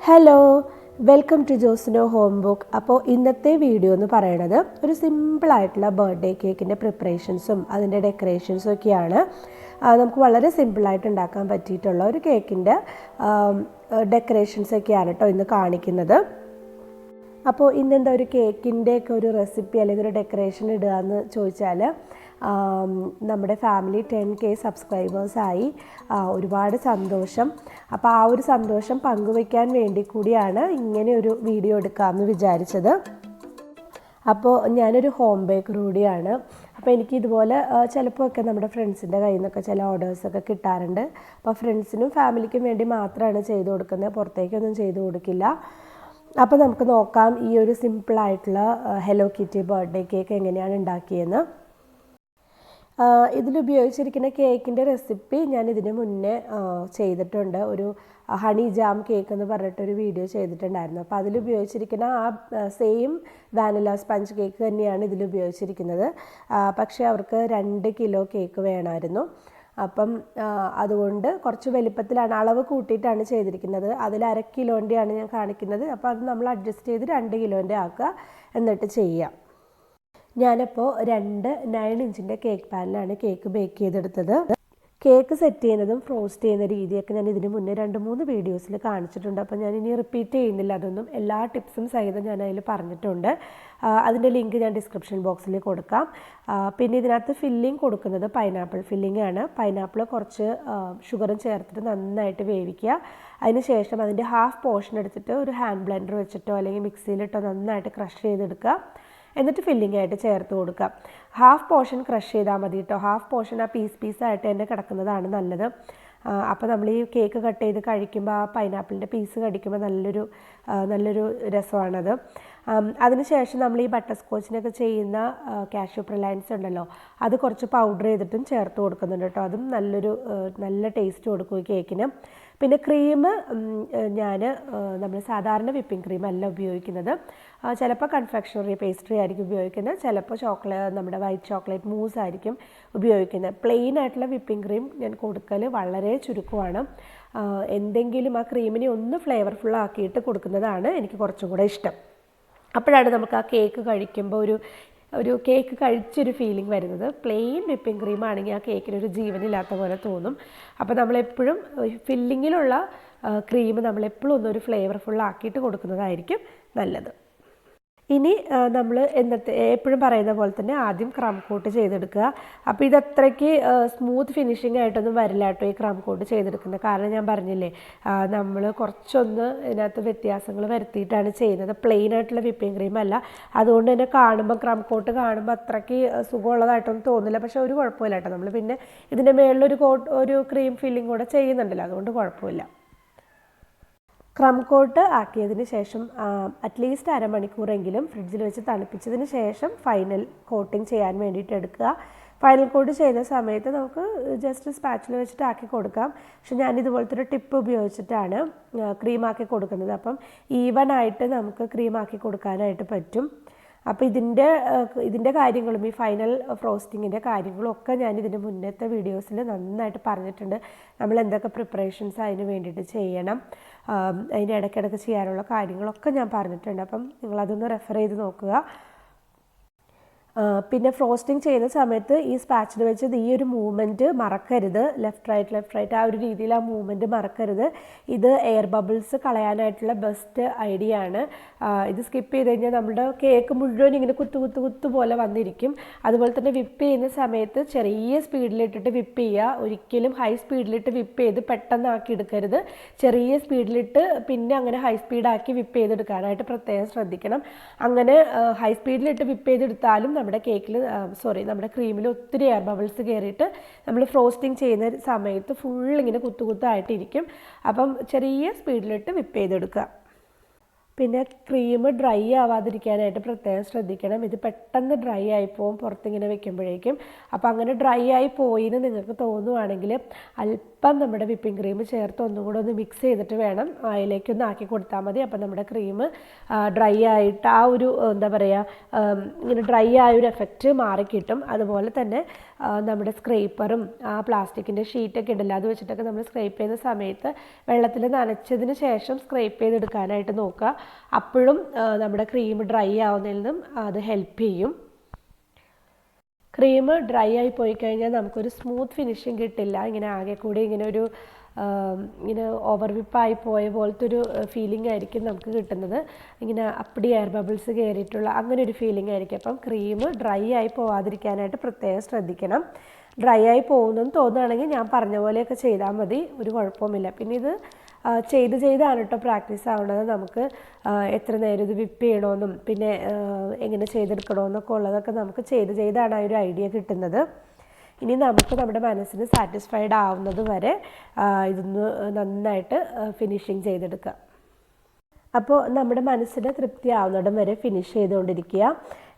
Hello, welcome to ജോസ്നോ home book. അപ്പോൾ ഇന്നത്തെ വീഡിയോ എന്ന് പറയുന്നത് ഒരു സിമ്പിളായിട്ടുള്ള ബർത്ത്ഡേ കേക്കിൻ്റെ പ്രിപ്പറേഷൻസും അതിൻ്റെ ഡെക്കറേഷൻസും ഒക്കെയാണ്. നമുക്ക് വളരെ സിമ്പിളായിട്ട് ഉണ്ടാക്കാൻ പറ്റിയിട്ടുള്ള ഒരു കേക്കിൻ്റെ ഡെക്കറേഷൻസൊക്കെയാണ് കേട്ടോ ഇന്ന് കാണിക്കുന്നത്. അപ്പോൾ ഇന്നെന്താ ഒരു കേക്കിൻ്റെയൊക്കെ ഒരു റെസിപ്പി അല്ലെങ്കിൽ ഒരു ഡെക്കറേഷൻ ഇടുക എന്ന് ചോദിച്ചാൽ, നമ്മുടെ ഫാമിലി 10K സബ്സ്ക്രൈബേഴ്സായി. ഒരുപാട് സന്തോഷം. അപ്പോൾ ആ ഒരു സന്തോഷം പങ്കുവയ്ക്കാൻ വേണ്ടി കൂടിയാണ് ഇങ്ങനെ ഒരു വീഡിയോ എടുക്കാമെന്ന് വിചാരിച്ചത്. അപ്പോൾ ഞാനൊരു ഹോം ബേക്കർ കൂടിയാണ്. അപ്പോൾ എനിക്ക് ഇതുപോലെ ചിലപ്പോൾ ഒക്കെ നമ്മുടെ ഫ്രണ്ട്സിൻ്റെ കയ്യിൽ നിന്നൊക്കെ ചില ഓർഡേഴ്സൊക്കെ കിട്ടാറുണ്ട്. അപ്പോൾ ഫ്രണ്ട്സിനും ഫാമിലിക്കും വേണ്ടി മാത്രമാണ് ചെയ്ത് കൊടുക്കുന്നത്, പുറത്തേക്കൊന്നും ചെയ്ത് കൊടുക്കില്ല. അപ്പോൾ നമുക്ക് നോക്കാം ഈ ഒരു സിമ്പിളായിട്ടുള്ള ഹലോ കിറ്റി ബർത്ത്ഡേ കേക്ക് എങ്ങനെയാണ് ഉണ്ടാക്കിയെന്ന്. ഇതിലുപയോഗിച്ചിരിക്കുന്ന കേക്കിൻ്റെ റെസിപ്പി ഞാൻ ഇതിന് മുന്നേ ചെയ്തിട്ടുണ്ട്. ഒരു ഹണി ജാം കേക്ക് എന്ന് പറഞ്ഞിട്ടൊരു വീഡിയോ ചെയ്തിട്ടുണ്ടായിരുന്നു. അപ്പോൾ അതിലുപയോഗിച്ചിരിക്കുന്ന ആ സെയിം വാനില സ്പഞ്ച് കേക്ക് തന്നെയാണ് ഇതിലുപയോഗിച്ചിരിക്കുന്നത്. പക്ഷേ അവർക്ക് 2 കിലോ കേക്ക് വേണമായിരുന്നു. അപ്പം അതുകൊണ്ട് കുറച്ച് വലിപ്പത്തിലാണ്, അളവ് കൂട്ടിയിട്ടാണ് ചെയ്തിരിക്കുന്നത്. അതിൽ 1/2 കിലോൻ്റെയാണ് ഞാൻ കാണിക്കുന്നത്. അപ്പോൾ അത് നമ്മൾ അഡ്ജസ്റ്റ് ചെയ്ത് 2 കിലോൻ്റെ ആക്കുക, എന്നിട്ട് ചെയ്യാം. ഞാനപ്പോൾ 2 9 ഇഞ്ചിൻ്റെ കേക്ക് പാനിലാണ് കേക്ക് ബേക്ക് ചെയ്തെടുത്തത്. കേക്ക് സെറ്റ് ചെയ്യുന്നതും ഫ്രോസ്റ്റ് ചെയ്യുന്ന രീതിയൊക്കെ ഞാൻ ഇതിന് മുന്നേ 2-3 വീഡിയോസിൽ കാണിച്ചിട്ടുണ്ട്. അപ്പോൾ ഞാൻ ഇനി റിപ്പീറ്റ് ചെയ്യുന്നില്ല, അതൊന്നും എല്ലാ ടിപ്സും സഹിതം ഞാൻ അതിൽ പറഞ്ഞിട്ടുണ്ട്. അതിൻ്റെ ലിങ്ക് ഞാൻ ഡിസ്ക്രിപ്ഷൻ ബോക്സിൽ കൊടുക്കാം. പിന്നെ ഇതിനകത്ത് ഫില്ലിംഗ് കൊടുക്കുന്നത് പൈനാപ്പിൾ ഫില്ലിംഗ് ആണ്. പൈനാപ്പിൾ കുറച്ച് ഷുഗറും ചേർത്തിട്ട് നന്നായിട്ട് വേവിക്കുക. അതിന് ശേഷം അതിൻ്റെ ഹാഫ് പോർഷൻ എടുത്തിട്ട് ഒരു ഹാൻഡ് ബ്ലെൻഡർ വെച്ചിട്ടോ അല്ലെങ്കിൽ മിക്സിയിലിട്ടോ നന്നായിട്ട് ക്രഷ് ചെയ്തെടുക്കുക. എന്നിട്ട് ഫില്ലിംഗ് ആയിട്ട് ചേർത്ത് കൊടുക്കുക. ഹാഫ് പോർഷൻ ക്രഷ് ചെയ്താൽ മതി കേട്ടോ. ഹാഫ് പോർഷൻ ആ പീസായിട്ട് തന്നെ കിടക്കുന്നതാണ് നല്ലത്. അപ്പോൾ നമ്മൾ ഈ കേക്ക് കട്ട് ചെയ്ത് കഴിക്കുമ്പോൾ ആ പൈനാപ്പിളിൻ്റെ പീസ് കടിക്കുമ്പോൾ നല്ലൊരു രസമാണത്. അതിനുശേഷം നമ്മൾ ഈ ബട്ടർ സ്കോച്ചിനൊക്കെ ചെയ്യുന്ന കാഷ്യൂ പ്രിലൈൻസ് ഉണ്ടല്ലോ, അത് കുറച്ച് പൗഡർ ചെയ്തിട്ടും ചേർത്ത് കൊടുക്കുന്നുണ്ട് കേട്ടോ. അതും നല്ല ടേസ്റ്റ് കൊടുക്കും ഈ കേക്കിന്. പിന്നെ ക്രീം നമ്മൾ സാധാരണ വിപ്പിംഗ് ക്രീം അല്ല ഉപയോഗിക്കുന്നത്. ചിലപ്പോൾ കൺഫെക്ഷണറി പേസ്ട്രി ആയിരിക്കും ഉപയോഗിക്കുന്നത്, ചിലപ്പോൾ നമ്മുടെ വൈറ്റ് ചോക്ലേറ്റ് മൂസ് ആയിരിക്കും ഉപയോഗിക്കുന്നത്. പ്ലെയിൻ ആയിട്ടുള്ള വിപ്പിംഗ് ക്രീം ഞാൻ കൊടുക്കൽ വളരെ ചുരുക്കമാണ്. എന്തെങ്കിലും ആ ക്രീമിനെ ഒന്ന് ഫ്ലേവർഫുൾ ആക്കിയിട്ട് കൊടുക്കുന്നതാണ് എനിക്ക് കുറച്ചും കൂടെ ഇഷ്ടം. അപ്പോഴാണ് നമുക്ക് ആ കേക്ക് കഴിക്കുമ്പോൾ ഒരു കേക്ക് കഴിച്ചൊരു ഫീലിംഗ് വരുന്നത്. പ്ലെയിൻ വിപ്പിംഗ് ക്രീം ആണെങ്കിൽ ആ കേക്കിനൊരു ജീവനില്ലാത്ത പോലെ തോന്നും. അപ്പോൾ നമ്മളെപ്പോഴും ഫില്ലിങ്ങിലുള്ള ക്രീം നമ്മളെപ്പോഴും ഒന്നൊരു ഫ്ലേവർഫുൾ ആക്കിയിട്ട് കൊടുക്കുന്നതായിരിക്കും നല്ലത്. ഇനി നമ്മൾ എപ്പോഴും പറയുന്ന പോലെ തന്നെ ആദ്യം ക്രം കോട്ട് ചെയ്തെടുക്കുക. അപ്പോൾ ഇതത്രയ്ക്ക് സ്മൂത്ത് ഫിനിഷിംഗ് ആയിട്ടൊന്നും വരില്ല കേട്ടോ ഈ ക്രം കോട്ട് ചെയ്തെടുക്കുന്നത്. കാരണം ഞാൻ പറഞ്ഞില്ലേ, നമ്മൾ കുറച്ചൊന്ന് ഇതിനകത്ത് വ്യത്യാസങ്ങൾ വരുത്തിയിട്ടാണ് ചെയ്യുന്നത്. പ്ലെയിൻ ആയിട്ടുള്ള വിപ്പിംഗ് ക്രീം അല്ല. അതുകൊണ്ട് തന്നെ ക്രം കോട്ട് കാണുമ്പോൾ അത്രയ്ക്ക് സുഖമുള്ളതായിട്ടൊന്നും തോന്നില്ല. പക്ഷേ ഒരു കുഴപ്പമില്ല കേട്ടോ. നമ്മൾ പിന്നെ ഇതിൻ്റെ മേളിലൊരു ക്രീം ഫില്ലിംഗ് കൂടെ ചെയ്യുന്നുണ്ടല്ലോ, അതുകൊണ്ട് കുഴപ്പമില്ല. ക്രം കോട്ട് ആക്കിയതിന് ശേഷം അറ്റ്ലീസ്റ്റ് അരമണിക്കൂറെങ്കിലും ഫ്രിഡ്ജിൽ വെച്ച് തണുപ്പിച്ചതിന് ശേഷം ഫൈനൽ കോട്ടിങ് ചെയ്യാൻ വേണ്ടിയിട്ട് എടുക്കുക. ഫൈനൽ കോട്ട് ചെയ്യുന്ന സമയത്ത് നമുക്ക് ജസ്റ്റ് സ്പാച്ചിൽ വെച്ചിട്ട് ആക്കി കൊടുക്കാം. പക്ഷെ ഞാനിതുപോലത്തെ ഒരു ടിപ്പ് ഉപയോഗിച്ചിട്ടാണ് ക്രീമാക്കി കൊടുക്കുന്നത്. അപ്പം ഈവനായിട്ട് നമുക്ക് ക്രീമാക്കി കൊടുക്കാനായിട്ട് പറ്റും. അപ്പോൾ ഇതിൻ്റെ കാര്യങ്ങളും ഈ ഫൈനൽ ഫ്രോസ്റ്റിങ്ങിൻ്റെ കാര്യങ്ങളും ഒക്കെ ഞാൻ ഇതിൻ്റെ മുന്നത്തെ വീഡിയോസിൽ നന്നായിട്ട് പറഞ്ഞിട്ടുണ്ട്. നമ്മൾ എന്തൊക്കെ പ്രിപ്പറേഷൻസ് അതിന് വേണ്ടിയിട്ട് ചെയ്യണം, അതിൻ്റെ ഇടയ്ക്കിടയ്ക്ക് ചെയ്യാനുള്ള കാര്യങ്ങളൊക്കെ ഞാൻ പറഞ്ഞിട്ടുണ്ട്. അപ്പം നിങ്ങളതൊന്ന് റെഫർ ചെയ്ത് നോക്കുക. പിന്നെ ഫ്രോസ്റ്റിംഗ് ചെയ്യുന്ന സമയത്ത് ഈ സ്പാച്ചിൽ വെച്ച് ഈ ഒരു മൂവ്മെൻറ്റ് മറക്കരുത്. ലെഫ്റ്റ് റൈറ്റ് ആ ഒരു രീതിയിൽ ആ മൂവ്മെൻറ്റ് മറക്കരുത്. ഇത് എയർ ബബിൾസ് കളയാനായിട്ടുള്ള ബെസ്റ്റ് ഐഡിയ ആണ്. ഇത് സ്കിപ്പ് ചെയ്ത് കഴിഞ്ഞാൽ നമ്മുടെ കേക്ക് മുഴുവൻ ഇങ്ങനെ കുത്തു പോലെ വന്നിരിക്കും. അതുപോലെ തന്നെ വിപ്പ് ചെയ്യുന്ന സമയത്ത് ചെറിയ സ്പീഡിലിട്ടിട്ട് വിപ്പ് ചെയ്യുക. ഒരിക്കലും ഹൈ സ്പീഡിലിട്ട് വിപ്പ് ചെയ്ത് പെട്ടെന്നാക്കി എടുക്കരുത്. ചെറിയ സ്പീഡിലിട്ട് പിന്നെ അങ്ങനെ ഹൈ സ്പീഡാക്കി വിപ്പ് ചെയ്തെടുക്കാനായിട്ട് പ്രത്യേകം ശ്രദ്ധിക്കണം. അങ്ങനെ ഹൈ സ്പീഡിലിട്ട് വിപ്പ് ചെയ്തെടുത്താലും നമ്മുടെ ക്രീമിൽ ഒത്തിരി എയർ ബബിൾസ് കയറിയിട്ട് നമ്മൾ ഫ്രോസ്റ്റിംഗ് ചെയ്യുന്ന സമയത്ത് ഫുള്ളിങ്ങനെ കുത്തായിട്ടിരിക്കും. അപ്പം ചെറിയ സ്പീഡിലിട്ട് വിപ്പ് ചെയ്തെടുക്കുക. പിന്നെ ക്രീം ഡ്രൈ ആവാതിരിക്കാനായിട്ട് പ്രത്യേകം ശ്രദ്ധിക്കണം. ഇത് പെട്ടെന്ന് ഡ്രൈ ആയിപ്പോവും പുറത്തിങ്ങനെ വെക്കുമ്പോഴേക്കും. അപ്പോൾ അങ്ങനെ ഡ്രൈ ആയി പോയിന്ന് നിങ്ങൾക്ക് തോന്നുവാണെങ്കിൽ അല്പം നമ്മുടെ വിപ്പിംഗ് ക്രീം ചേർത്ത് ഒന്നും കൂടെ ഒന്ന് മിക്സ് ചെയ്തിട്ട് വേണം അതിലേക്കൊന്ന് ആക്കി കൊടുത്താൽ മതി. അപ്പോൾ നമ്മുടെ ക്രീം ഡ്രൈ ആയിട്ട് ആ ഒരു ഇങ്ങനെ ഡ്രൈ ആയൊരു എഫക്റ്റ് മാറിക്കിട്ടും. അതുപോലെ തന്നെ നമ്മുടെ സ്ക്രേപ്പറും ആ പ്ലാസ്റ്റിക്കിൻ്റെ ഷീറ്റൊക്കെ ഉണ്ടല്ലോ അത് വെച്ചിട്ടൊക്കെ നമ്മൾ സ്ക്രേപ്പ് ചെയ്യുന്ന സമയത്ത് വെള്ളത്തിൽ നനച്ചതിന് ശേഷം സ്ക്രേപ്പ് ചെയ്തെടുക്കാനായിട്ട് നോക്കുക. അപ്പോഴും നമ്മുടെ ക്രീം ഡ്രൈ ആവുന്നതിൽ നിന്നും അത് ഹെൽപ്പ് ചെയ്യും. ക്രീം ഡ്രൈ ആയി പോയി കഴിഞ്ഞാൽ നമുക്കൊരു സ്മൂത്ത് ഫിനിഷിങ് കിട്ടില്ല. ഇങ്ങനെ ആകെ കൂടി ഇങ്ങനെ ഓവർ വിപ്പായി പോയ പോലത്തെ ഒരു ഫീലിംഗ് ആയിരിക്കും നമുക്ക് കിട്ടുന്നത്. ഇങ്ങനെ അപ്പടി എയർ ബബിൾസ് കയറിയിട്ടുള്ള അങ്ങനെ ഒരു ഫീലിംഗ് ആയിരിക്കും. അപ്പം ക്രീം ഡ്രൈ ആയി പോവാതിരിക്കാനായിട്ട് പ്രത്യേകം ശ്രദ്ധിക്കണം. ഡ്രൈ ആയി പോകുന്നെന്ന് തോന്നുകയാണെങ്കിൽ ഞാൻ പറഞ്ഞ പോലെയൊക്കെ ചെയ്താൽ മതി, ഒരു കുഴപ്പവുമില്ല. പിന്നെ ഇത് ചെയ്താണ് കേട്ടോ പ്രാക്ടീസ് ആവുന്നത്. നമുക്ക് എത്ര നേരം ഇത് വിപ്പ് ചെയ്യണമെന്നും പിന്നെ എങ്ങനെ ചെയ്തെടുക്കണമെന്നൊക്കെ ഉള്ളതൊക്കെ നമുക്ക് ചെയ്താണ് ആ ഒരു ഐഡിയ കിട്ടുന്നത്. ഇനി നമുക്ക് നമ്മുടെ മനസ്സിന് സാറ്റിസ്ഫൈഡ് ആവുന്നത് വരെ ഇതൊന്ന് നന്നായിട്ട് ഫിനിഷിങ് ചെയ്തെടുക്കുക. അപ്പോൾ നമ്മുടെ മനസ്സിന് തൃപ്തിയാവുന്നിടം വരെ ഫിനിഷ് ചെയ്തുകൊണ്ടിരിക്കുക.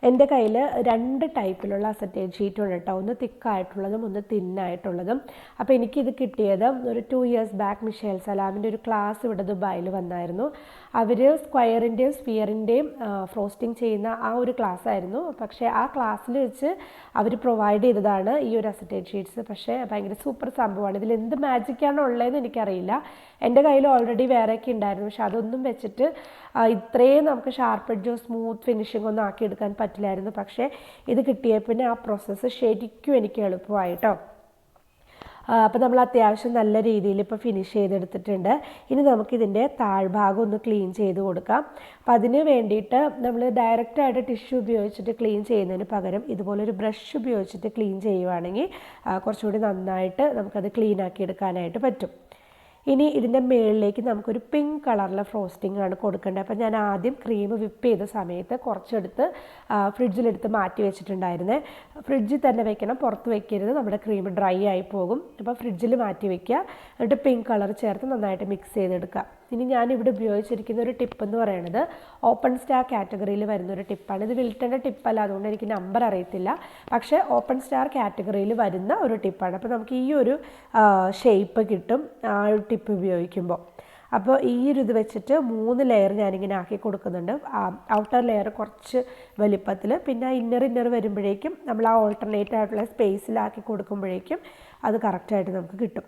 എൻ്റെ കയ്യിൽ 2 ടൈപ്പിലുള്ള അസറ്റേറ്റ് ഷീറ്റ് ഉണ്ട് കേട്ടോ, ഒന്ന് തിക്കായിട്ടുള്ളതും ഒന്ന് തിന്നായിട്ടുള്ളതും. അപ്പോൾ എനിക്കിത് കിട്ടിയത് ഒരു 2 years ബാക്ക് മിഷേൽ സലാമിൻ്റെ ഒരു ക്ലാസ് ഇവിടെ ദുബായിൽ വന്നായിരുന്നു. അവർ സ്ക്വയറിൻ്റെയും സ്ഫിയറിൻ്റെയും ഫ്രോസ്റ്റിംഗ് ചെയ്യുന്ന ആ ഒരു ക്ലാസ് ആയിരുന്നു. പക്ഷേ ആ ക്ലാസ്സിൽ വെച്ച് അവർ പ്രൊവൈഡ് ചെയ്തതാണ് ഈ ഒരു അസറ്റേറ്റ് ഷീറ്റ്സ്. പക്ഷേ ഭയങ്കര സൂപ്പർ സംഭവമാണ്. ഇതിൽ എന്ത് മാജിക്കാണോ ഉള്ളതെന്ന് എനിക്കറിയില്ല. എൻ്റെ കയ്യിൽ ഓൾറെഡി വേറെയൊക്കെ ഉണ്ടായിരുന്നു, പക്ഷെ അതൊന്നും വെച്ചിട്ട് ഇത്രയും നമുക്ക് ഷാർപ്പ് എഡ്ജോ സ്മൂത്ത് ഫിനിഷിംഗ് ഒന്നും ആക്കിയെടുക്കാൻ പറ്റില്ലായിരുന്നു. പക്ഷേ ഇത് കിട്ടിയ പിന്നെ ആ പ്രോസസ്സ് ശരിക്കും എനിക്ക് എളുപ്പമായിട്ടോ. അപ്പോൾ നമ്മൾ അത്യാവശ്യം നല്ല രീതിയിൽ ഇപ്പോൾ ഫിനിഷ് ചെയ്തെടുത്തിട്ടുണ്ട്. ഇനി നമുക്കിതിൻ്റെ താഴ്ഭാഗം ഒന്ന് ക്ലീൻ ചെയ്ത് കൊടുക്കാം. അപ്പോൾ അതിന് വേണ്ടിയിട്ട് നമ്മൾ ഡയറക്റ്റായിട്ട് ടിഷ്യൂ ഉപയോഗിച്ചിട്ട് ക്ലീൻ ചെയ്യുന്നതിന് പകരം ഇതുപോലൊരു ബ്രഷ് ഉപയോഗിച്ചിട്ട് ക്ലീൻ ചെയ്യുവാണെങ്കിൽ കുറച്ചുകൂടി നന്നായിട്ട് നമുക്കത് ക്ലീൻ ആക്കി എടുക്കാനായിട്ട് പറ്റും. ഇനി ഇതിൻ്റെ മുകളിലേക്ക് നമുക്കൊരു പിങ്ക് കളറിലെ ഫ്രോസ്റ്റിംഗ് ആണ് കൊടുക്കേണ്ടത്. അപ്പോൾ ഞാൻ ആദ്യം ക്രീം വിപ്പ് ചെയ്ത സമയത്ത് കുറച്ചെടുത്ത് ഫ്രിഡ്ജിലെടുത്ത് മാറ്റി വെച്ചിട്ടുണ്ടായിരുന്നേ. ഫ്രിഡ്ജിൽ തന്നെ വെക്കണം, പുറത്ത് വെക്കരുത്, നമ്മുടെ ക്രീം ഡ്രൈ ആയി പോകും. അപ്പോൾ ഫ്രിഡ്ജിൽ മാറ്റി വെക്കുക, എന്നിട്ട് പിങ്ക് കളർ ചേർത്ത് നന്നായിട്ട് മിക്സ് ചെയ്തെടുക്കുക. ഇനി ഞാനിവിടെ ഉപയോഗിച്ചിരിക്കുന്ന ഒരു ടിപ്പ് എന്ന് പറയുന്നത് ഓപ്പൺ സ്റ്റാർ കാറ്റഗറിയിൽ വരുന്നൊരു ടിപ്പാണ്. ഇത് വിൽട്ടൻ്റെ ടിപ്പല്ല, അതുകൊണ്ട് എനിക്ക് നമ്പർ അറിയത്തില്ല. പക്ഷേ ഓപ്പൺ സ്റ്റാർ കാറ്റഗറിയിൽ വരുന്ന ഒരു ടിപ്പാണ്. അപ്പോൾ നമുക്ക് ഈ ഒരു ഷേപ്പ് കിട്ടും ആ ഒരു ടിപ്പ് ഉപയോഗിക്കുമ്പോൾ. അപ്പോൾ ഈ ഒരു ഇത് വെച്ചിട്ട് 3 ലെയർ ഞാനിങ്ങനെ ആക്കി കൊടുക്കുന്നുണ്ട്. ഔട്ടർ ലെയർ കുറച്ച് വലിപ്പത്തിൽ, പിന്നെ ഇന്നർ വരുമ്പോഴേക്കും നമ്മൾ ആ ഓൾട്ടർനേറ്റ് ആയിട്ടുള്ള സ്പേസിലാക്കി കൊടുക്കുമ്പോഴേക്കും അത് കറക്റ്റായിട്ട് നമുക്ക് കിട്ടും.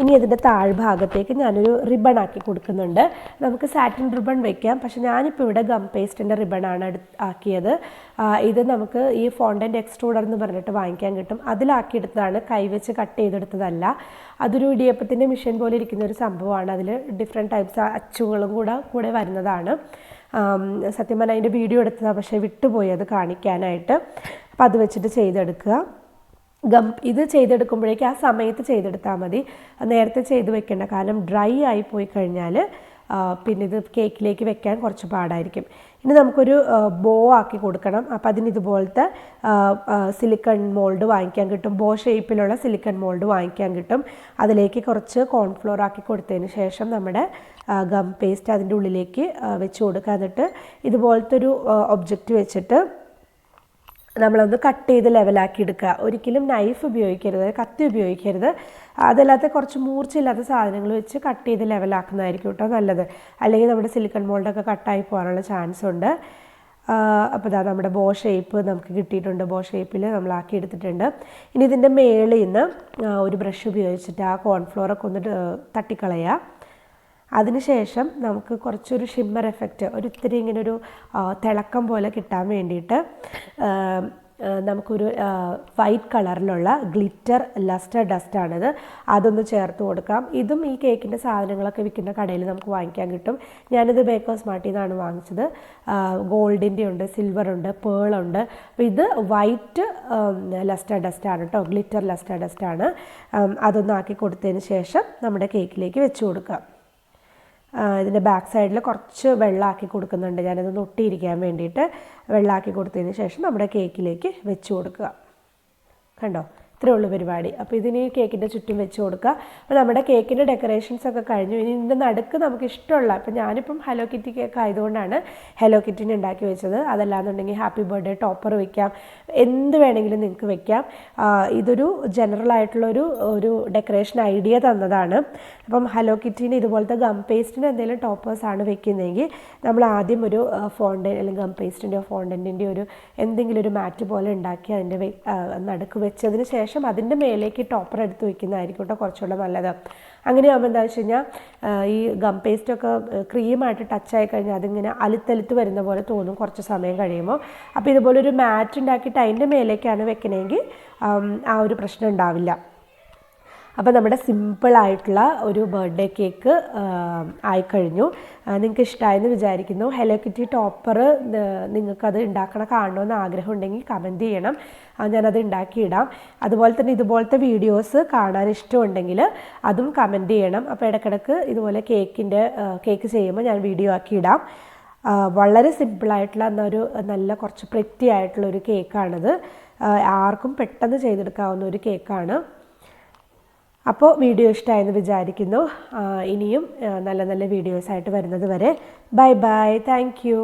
ഇനി ഇതിൻ്റെ താഴ്ഭാഗത്തേക്ക് ഞാനൊരു റിബൺ ആക്കി കൊടുക്കുന്നുണ്ട്. നമുക്ക് സാറ്റിൻ റിബൺ വയ്ക്കാം, പക്ഷെ ഞാനിപ്പോൾ ഇവിടെ ഗം പേസ്റ്റിൻ്റെ റിബണാണ് ആക്കിയത്. ഇത് നമുക്ക് ഈ ഫോണ്ടൻ്റ് എക്സ്ട്രൂഡർ എന്ന് പറഞ്ഞിട്ട് വാങ്ങിക്കാൻ കിട്ടും. അതിലാക്കിയെടുത്തതാണ്, കൈവച്ച് കട്ട് ചെയ്തെടുത്തതല്ല. അതൊരു ഇടിയപ്പത്തിൻ്റെ മിഷൻ പോലെ ഇരിക്കുന്ന ഒരു സംഭവമാണ്. അതിൽ ഡിഫറെൻറ്റ് ടൈപ്സ് അച്ചുകളും കൂടെ വരുന്നതാണ്. സത്യം പറഞ്ഞാൽ അതിൻ്റെ വീഡിയോ എടുത്തതാണ്, പക്ഷേ വിട്ടുപോയി അത് കാണിക്കാനായിട്ട്. അപ്പോൾ അത് വെച്ചിട്ട് ചെയ്തെടുക്കുക. ഇത് ചെയ്തെടുക്കുമ്പോഴേക്കും ആ സമയത്ത് ചെയ്തെടുത്താൽ മതി, നേരത്തെ ചെയ്ത് വെക്കേണ്ട. കാരണം ഡ്രൈ ആയി പോയി കഴിഞ്ഞാൽ പിന്നെ ഇത് കേക്കിലേക്ക് വെക്കാൻ കുറച്ച് പാടായിരിക്കും. ഇനി നമുക്കൊരു ബോ ആക്കി കൊടുക്കണം. അപ്പോൾ അതിന് ഇതുപോലത്തെ സിലിക്കൺ മോൾഡ് വാങ്ങിക്കാൻ കിട്ടും. ബോ ഷേപ്പിലുള്ള സിലിക്കൺ മോൾഡ് വാങ്ങിക്കാൻ കിട്ടും. അതിലേക്ക് കുറച്ച് കോൺഫ്ലോർ ആക്കി കൊടുത്തതിന് ശേഷം നമ്മുടെ ഗം പേസ്റ്റ് അതിൻ്റെ ഉള്ളിലേക്ക് വെച്ച് കൊടുക്കുക. എന്നിട്ട് ഇതുപോലത്തെ ഒരു ഒബ്ജക്റ്റ് വെച്ചിട്ട് നമ്മളൊന്ന് കട്ട് ചെയ്ത് ലെവലാക്കി എടുക്കുക. ഒരിക്കലും നൈഫ് ഉപയോഗിക്കരുത്, കത്തി ഉപയോഗിക്കരുത്. അതല്ലാത്ത കുറച്ച് മൂർച്ചയില്ലാത്ത സാധനങ്ങൾ വെച്ച് കട്ട് ചെയ്ത് ലെവലാക്കുന്നതായിരിക്കും കേട്ടോ നല്ലത്. അല്ലെങ്കിൽ നമ്മുടെ സിലിക്കൺ മോൾഡൊക്കെ കട്ടായി പോകാനുള്ള ചാൻസ് ഉണ്ട്. അപ്പോൾ ഇതാ നമ്മുടെ ബോ ഷേപ്പ് നമുക്ക് കിട്ടിയിട്ടുണ്ട്. ബോ ഷേപ്പിൽ നമ്മളാക്കി എടുത്തിട്ടുണ്ട്. ഇനി ഇതിൻ്റെ മേളിൽ നിന്ന് ഒരു ബ്രഷ് ഉപയോഗിച്ചിട്ട് ആ കോൺഫ്ലോറൊക്കെ ഒന്ന് തട്ടിക്കളയുക. അതിനുശേഷം നമുക്ക് കുറച്ചൊരു ഷിമ്മർ എഫക്റ്റ്, ഇത്തിരി ഇങ്ങനെ ഒരു തിളക്കം പോലെ കിട്ടാൻ വേണ്ടിയിട്ട് നമുക്കൊരു വൈറ്റ് കളറിലുള്ള ഗ്ലിറ്റർ ലസ്റ്റർ ഡസ്റ്റാണിത്, അതൊന്ന് ചേർത്ത് കൊടുക്കാം. ഇതും ഈ കേക്കിൻ്റെ സാധനങ്ങളൊക്കെ വിൽക്കുന്ന കടയിൽ നമുക്ക് വാങ്ങിക്കാൻ കിട്ടും. ഞാനിത് ബേക്കേഴ്സ് മാർട്ടിൽ നിന്നാണ് വാങ്ങിച്ചത്. ഗോൾഡിൻ്റെ ഉണ്ട്, സിൽവർ ഉണ്ട്, പേളുണ്ട്. അപ്പോൾ ഇത് വൈറ്റ് ലസ്റ്റർ ഡസ്റ്റാണ് കേട്ടോ, ഗ്ലിറ്റർ ലസ്റ്റർ ഡസ്റ്റാണ്. അതൊന്ന് ആക്കി കൊടുത്തതിന് ശേഷം നമ്മുടെ കേക്കിലേക്ക് വെച്ച് കൊടുക്കാം. ഇതിൻ്റെ ബാക്ക് സൈഡിൽ കുറച്ച് വെള്ളമാക്കി കൊടുക്കുന്നുണ്ട്, ഞാനതൊന്ന് ഒട്ടിയിരിക്കാൻ വേണ്ടിയിട്ട്. വെള്ളമാക്കി കൊടുത്തതിന് ശേഷം നമ്മുടെ കേക്കിലേക്ക് വെച്ച് കൊടുക്കുക. കണ്ടോ, ഇത്രേ ഉള്ളൂ പരിപാടി. അപ്പോൾ ഇതിന് കേക്കിൻ്റെ ചുറ്റും വെച്ച് കൊടുക്കുക. അപ്പോൾ നമ്മുടെ കേക്കിൻ്റെ ഡെക്കറേഷൻസ് ഒക്കെ കഴിഞ്ഞു. ഇനി ഇതിൻ്റെ നടുക്ക് നമുക്ക് ഇഷ്ടമുള്ള, ഇപ്പോൾ ഞാനിപ്പം ഹലോ കിറ്റി കേക്ക് ആയതുകൊണ്ടാണ് ഹലോ കിറ്റിനെ ഉണ്ടാക്കി വെച്ചത്. അതല്ലാന്നുണ്ടെങ്കിൽ ഹാപ്പി ബർത്ത്ഡേ ടോപ്പർ വെക്കാം, എന്ത് വേണമെങ്കിലും നിങ്ങൾക്ക് വെക്കാം. ഇതൊരു ജനറൽ ആയിട്ടുള്ളൊരു ഡെക്കറേഷൻ ഐഡിയ തന്നതാണ്. അപ്പം ഹലോ കിറ്റീന് ഇതുപോലത്തെ ഗം പേസ്റ്റിന് എന്തെങ്കിലും ടോപ്പേഴ്സാണ് വെക്കുന്നതെങ്കിൽ നമ്മൾ ആദ്യം ഒരു ഫോണ്ടൻ അല്ലെങ്കിൽ ഗം പേസ്റ്റിൻ്റെയോ ഫോണ്ടൻറ്റിൻ്റെയോ എന്തെങ്കിലും ഒരു മാറ്റ് പോലെ ഉണ്ടാക്കി അതിൻ്റെ നടുക്ക് വെച്ചതിന് ശേഷം അതിൻ്റെ മേലേക്ക് ടോപ്പർ എടുത്ത് വയ്ക്കുന്നതായിരിക്കും കേട്ടോ കുറച്ചുകൂടെ നല്ലത്. അങ്ങനെയാകുമ്പോൾ എന്താ വെച്ച് കഴിഞ്ഞാൽ ഈ ഗം പേസ്റ്റൊക്കെ ക്രീമായിട്ട് ടച്ചായി കഴിഞ്ഞാൽ അതിങ്ങനെ അലുത്തലുത്ത് വരുന്ന പോലെ തോന്നും കുറച്ച് സമയം കഴിയുമ്പോൾ. അപ്പോൾ ഇതുപോലൊരു മാറ്റ് ഉണ്ടാക്കിയിട്ട് അതിൻ്റെ മേലേക്കാണ് വെക്കണമെങ്കിൽ ആ ഒരു പ്രശ്നം ഉണ്ടാവില്ല. അപ്പോൾ നമ്മുടെ സിമ്പിളായിട്ടുള്ള ഒരു ബർത്ത്ഡേ കേക്ക് ആയിക്കഴിഞ്ഞു. നിങ്ങൾക്ക് ഇഷ്ടമായെന്ന് വിചാരിക്കുന്നു. ഹലോ കിറ്റി ടോപ്പർ നിങ്ങൾക്കത് കാണണമെന്ന് ആഗ്രഹം ഉണ്ടെങ്കിൽ കമൻറ്റ് ചെയ്യണം, ഞാനത് ഉണ്ടാക്കിയിടാം. അതുപോലെ തന്നെ ഇതുപോലത്തെ വീഡിയോസ് കാണാൻ ഇഷ്ടമുണ്ടെങ്കിൽ അതും കമൻറ്റ് ചെയ്യണം. അപ്പോൾ ഇടയ്ക്കിടയ്ക്ക് ഇതുപോലെ കേക്ക് ചെയ്യുമ്പോൾ ഞാൻ വീഡിയോ ആക്കിയിടാം. വളരെ സിമ്പിളായിട്ടുള്ള എന്നൊരു നല്ല കുറച്ച് പ്രെറ്റി ആയിട്ടുള്ളൊരു കേക്കാണിത്. ആർക്കും പെട്ടെന്ന് ചെയ്തെടുക്കാവുന്ന ഒരു കേക്കാണ്. അപ്പോൾ വീഡിയോ ഇഷ്ടമായെന്ന് വിചാരിക്കുന്നു. ഇനിയും നല്ല നല്ല വീഡിയോസായിട്ട് വരുന്നത് വരെ ബൈ ബൈ. Thank you.